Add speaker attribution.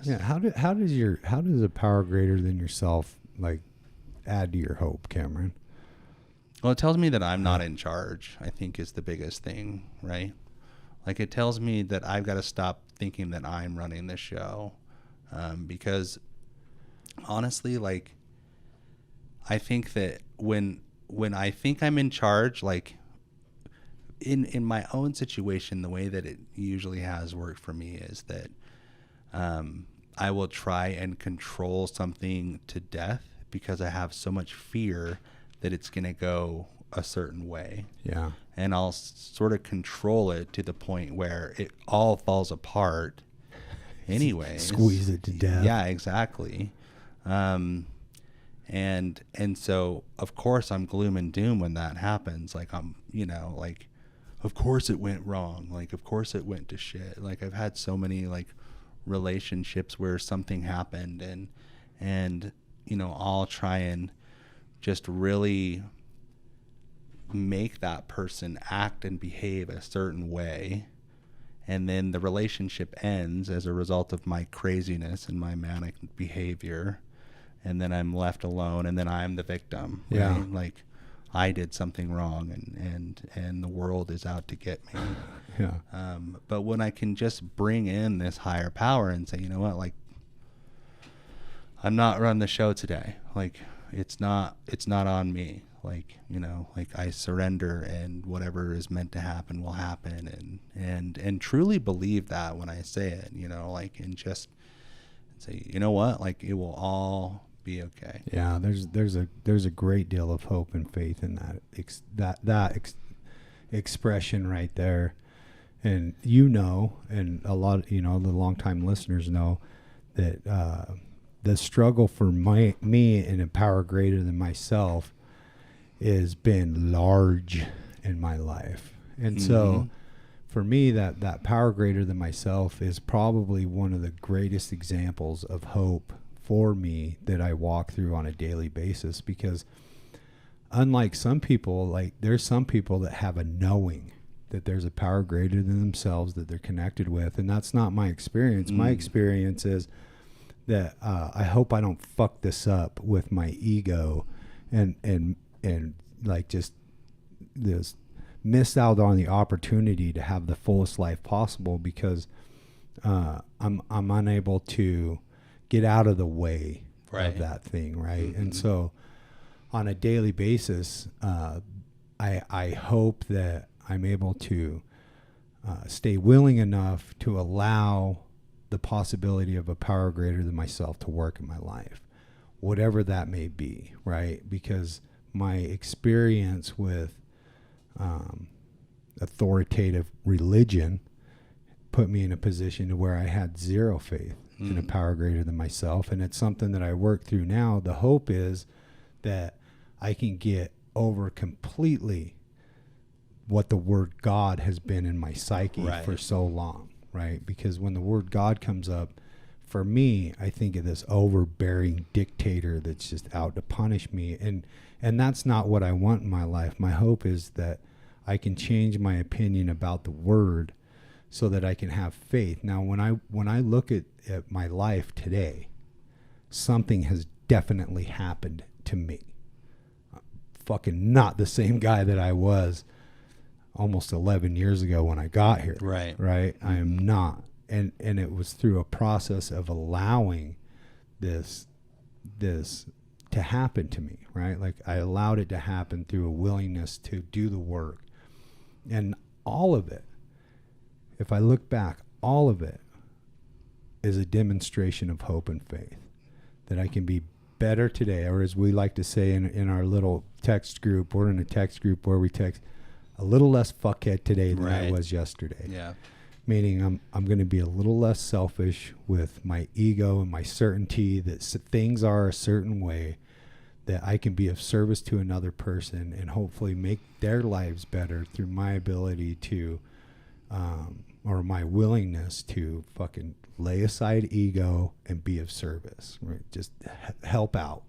Speaker 1: Yeah. How does a power greater than yourself like add to your hope, Cameron?
Speaker 2: Well, it tells me that I'm not in charge, I think is the biggest thing, right? Like it tells me that I've got to stop thinking that I'm running the show. Because honestly, like I think that when I think I'm in charge, like in my own situation, the way that it usually has worked for me is that I will try and control something to death because I have so much fear that it's going to go a certain way.
Speaker 1: Yeah.
Speaker 2: And I'll sort of control it to the point where it all falls apart anyway.
Speaker 1: Squeeze it to death.
Speaker 2: Yeah, exactly. And so of course I'm gloom and doom when that happens. Like I'm, like, of course it went wrong. Like, of course it went to shit. Like I've had so many like relationships where something happened and I'll try and just really make that person act and behave a certain way, and then the relationship ends as a result of my craziness and my manic behavior, and then I'm left alone, and then I'm the victim. Right?
Speaker 1: Yeah.
Speaker 2: Like I did something wrong and the world is out to get me.
Speaker 1: Yeah.
Speaker 2: But when I can just bring in this higher power and say, you know what, like I'm not running the show today. Like it's not on me. Like, like I surrender and whatever is meant to happen will happen, and truly believe that when I say it, like, and just say, you know what, like it will all be okay.
Speaker 1: Yeah, there's a great deal of hope and faith in that expression right there, and and a lot of, the longtime listeners know that the struggle for me in a power greater than myself has been large in my life, and so for me that power greater than myself is probably one of the greatest examples of hope for me that I walk through on a daily basis, because unlike some people, like there's some people that have a knowing that there's a power greater than themselves that they're connected with, and that's not my experience. My experience is that I hope I don't fuck this up with my ego and like just this miss out on the opportunity to have the fullest life possible because I'm unable to get out of the way of that thing, right? Mm-hmm. And so on a daily basis, I hope that I'm able to stay willing enough to allow the possibility of a power greater than myself to work in my life, whatever that may be, right? Because my experience with authoritative religion put me in a position to where I had zero faith in a power greater than myself, and it's something that I work through now. The hope is that I can get over completely what the word God has been in my psyche for so long, right? Because when the word God comes up, for me, I think of this overbearing dictator that's just out to punish me, and that's not what I want in my life. My hope is that I can change my opinion about the word so that I can have faith. Now, when I look at my life today, something has definitely happened to me. I'm fucking not the same guy that I was almost 11 years ago when I got here. Right. Mm-hmm. I am not. And it was through a process of allowing this to happen to me, right? Like I allowed it to happen through a willingness to do the work. And all of it, if I look back, all of it is a demonstration of hope and faith that I can be better today, or as we like to say in our little text group, we're in a text group where we text a little less fuckhead today than I was yesterday. Yeah. Meaning I'm going to be a little less selfish with my ego and my certainty that things are a certain way, that I can be of service to another person and hopefully make their lives better through my ability to, or my willingness to fucking lay aside ego and be of service, right? Just help out